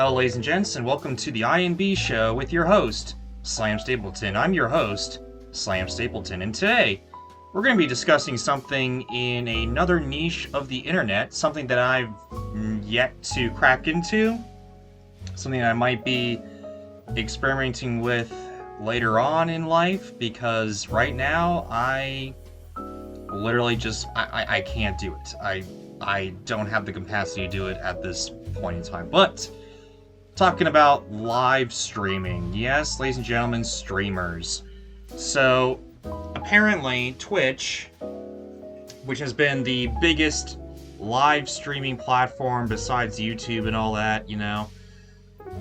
Hello, ladies and gents, and welcome to the INB show with your host, Slam Stapleton. I'm your host, Slam Stapleton, and today we're going to be discussing something in another niche of the internet, something that I've yet to crack into, something I might be experimenting with later on in life, because right now I literally just, I can't do it. I don't have the capacity to do it at this point in time, but talking about live streaming. Yes, ladies and gentlemen, streamers. So, apparently, Twitch, which has been the biggest live streaming platform besides YouTube and all that,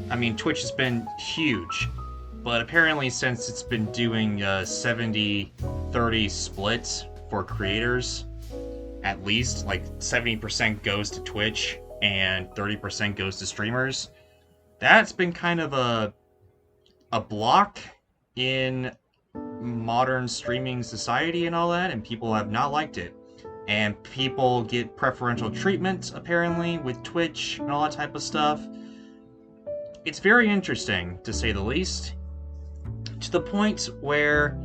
I mean, Twitch has been huge. But apparently, since it's been doing a 70-30 split for creators, at least, like 70% goes to Twitch and 30% goes to streamers, that's been kind of a block in modern streaming society and all that, and people have not liked it. And people get preferential treatment, apparently, with Twitch and all that type of stuff. It's very interesting, to say the least, to the point where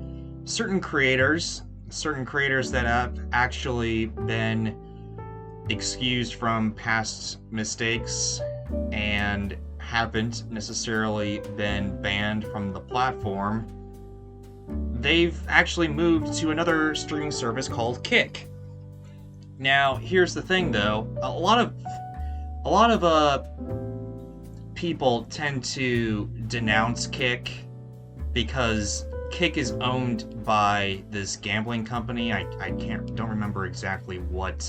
certain creators that have actually been excused from past mistakes and haven't necessarily been banned from the platform, they've actually moved to another streaming service called Kick. Now, here's the thing, though. A lot of people tend to denounce Kick because Kick is owned by this gambling company. I don't remember exactly what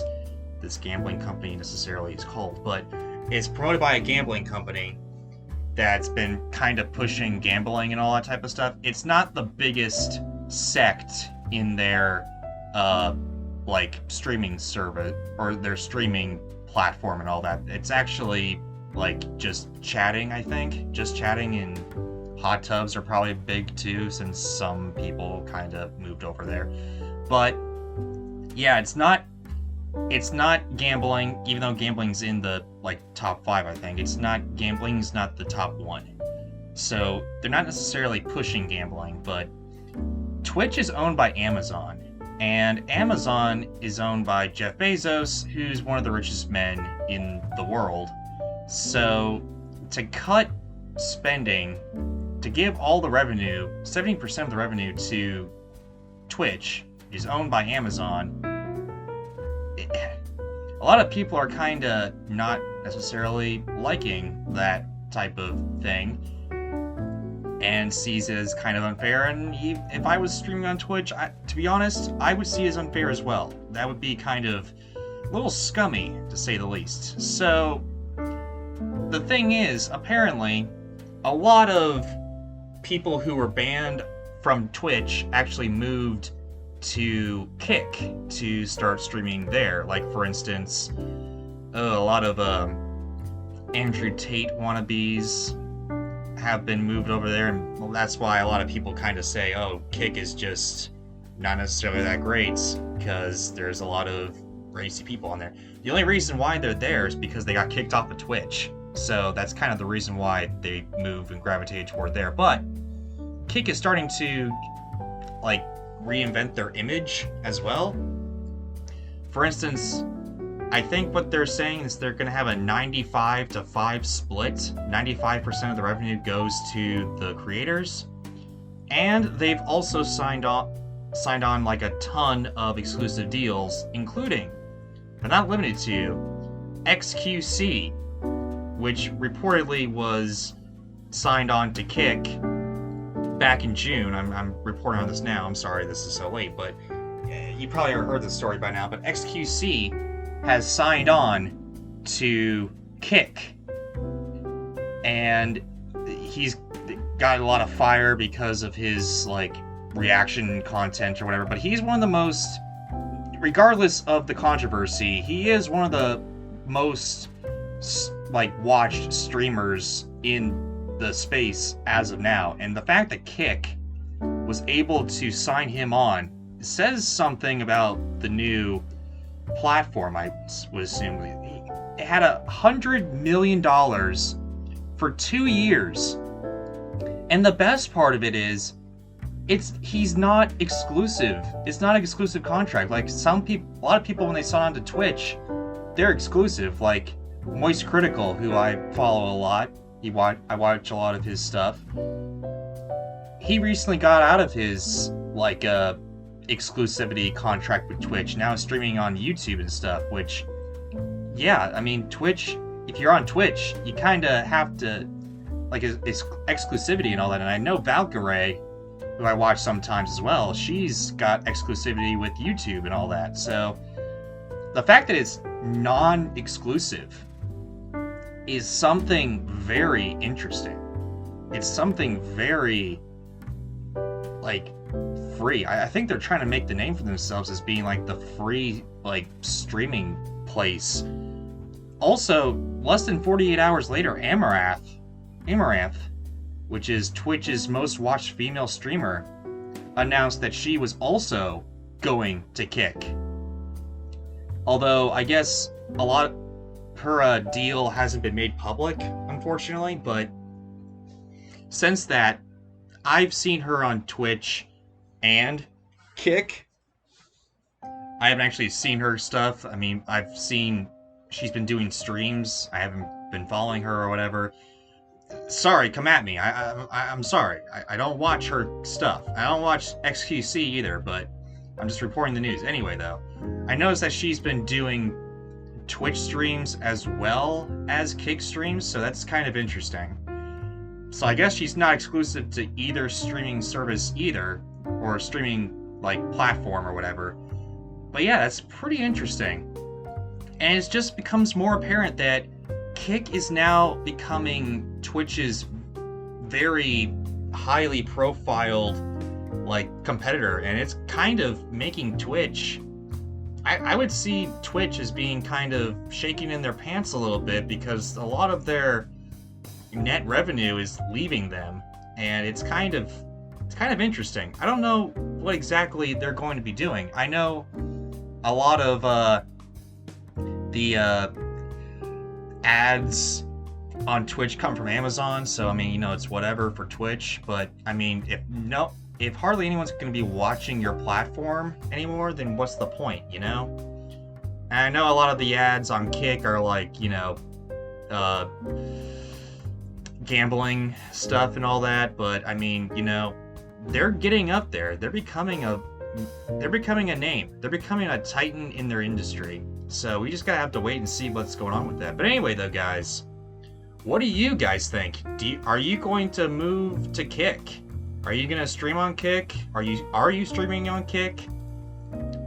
this gambling company necessarily is called, but it's promoted by a gambling company that's been kind of pushing gambling and all that type of stuff. It's not the biggest sect in their streaming service or their streaming platform and all that. It's actually just chatting, I think. Just chatting, and hot tubs are probably big too, since some people kind of moved over there. But yeah, it's not gambling, even though gambling's in the top 5, I think. Gambling's not the top 1. So they're not necessarily pushing gambling, but Twitch is owned by Amazon, and Amazon is owned by Jeff Bezos, who's one of the richest men in the world. So to cut spending, to give all the revenue, 70% of the revenue to Twitch, is owned by Amazon. A lot of people are kind of not necessarily liking that type of thing and sees it as kind of unfair. And if I was streaming on Twitch, to be honest, I would see it as unfair as well. That would be kind of a little scummy, to say the least. So the thing is, apparently, a lot of people who were banned from Twitch actually moved to Kick to start streaming there. Like, for instance, a lot of Andrew Tate wannabes have been moved over there, and that's why a lot of people kind of say, oh, Kick is just not necessarily that great, because there's a lot of racy people on there. The only reason why they're there is because they got kicked off of Twitch, so that's kind of the reason why they moved and gravitated toward there. But Kick is starting to reinvent their image as well. For instance, I think what they're saying is they're going to have a 95-5 split. 95% of the revenue goes to the creators, and they've also signed on a ton of exclusive deals, including, but not limited to, xQc, which reportedly was signed on to Kick back in June. I'm reporting on this now. I'm sorry this is so late, but you probably heard this story by now. But xQc has signed on to Kick, and he's got a lot of fire because of his reaction content or whatever. But he's one of the most, regardless of the controversy, he is one of the most watched streamers in the space as of now. And the fact that Kick was able to sign him on says something about the new platform, I would assume. It had $100 million for 2 years. And the best part of it is, he's not exclusive. It's not an exclusive contract. Like a lot of people when they sign on to Twitch, they're exclusive. Like Moist Critical, who I follow a lot. I watch a lot of his stuff. He recently got out of his exclusivity contract with Twitch. Now streaming on YouTube and stuff. Which, yeah, I mean Twitch. If you're on Twitch, you kind of have to it's exclusivity and all that. And I know Valkyrae, who I watch sometimes as well, she's got exclusivity with YouTube and all that. So the fact that it's non-exclusive is something very interesting. It's something very free. I think they're trying to make the name for themselves as being the free streaming place. Also, less than 48 hours later, Amouranth, which is Twitch's most watched female streamer, announced that she was also going to Kick. Although, I guess her deal hasn't been made public, unfortunately, but since that, I've seen her on Twitch and Kick. I haven't actually seen her stuff. I mean, I've seen she's been doing streams. I haven't been following her or whatever. Sorry, come at me. I'm sorry. I don't watch her stuff. I don't watch xQc either, but I'm just reporting the news. Anyway, though, I noticed that she's been doing Twitch streams as well as Kick streams, so that's kind of interesting. So I guess she's not exclusive to either streaming service either, or streaming platform or whatever. But yeah, that's pretty interesting. And it just becomes more apparent that Kick is now becoming Twitch's very highly profiled competitor, and it's kind of making Twitch, I would see Twitch as being kind of shaking in their pants a little bit, because a lot of their net revenue is leaving them, and it's kind of interesting. I don't know what exactly they're going to be doing. I know a lot of the ads on Twitch come from Amazon, so I mean, it's whatever for Twitch, but I mean, if hardly anyone's going to be watching your platform anymore, then what's the point, And I know a lot of the ads on Kick are gambling stuff and all that, but I mean, they're getting up there. They're becoming a name. They're becoming a titan in their industry. So we just gotta have to wait and see what's going on with that. But anyway, though, guys, what do you guys think? Are you going to move to Kick? Are you gonna stream on Kick? Are you streaming on Kick?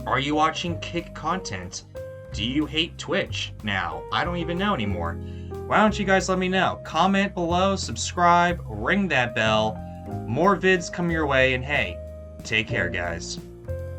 Are you watching Kick content? Do you hate Twitch now? I don't even know anymore. Why don't you guys let me know? Comment below, subscribe, ring that bell. More vids come your way, and hey, take care, guys.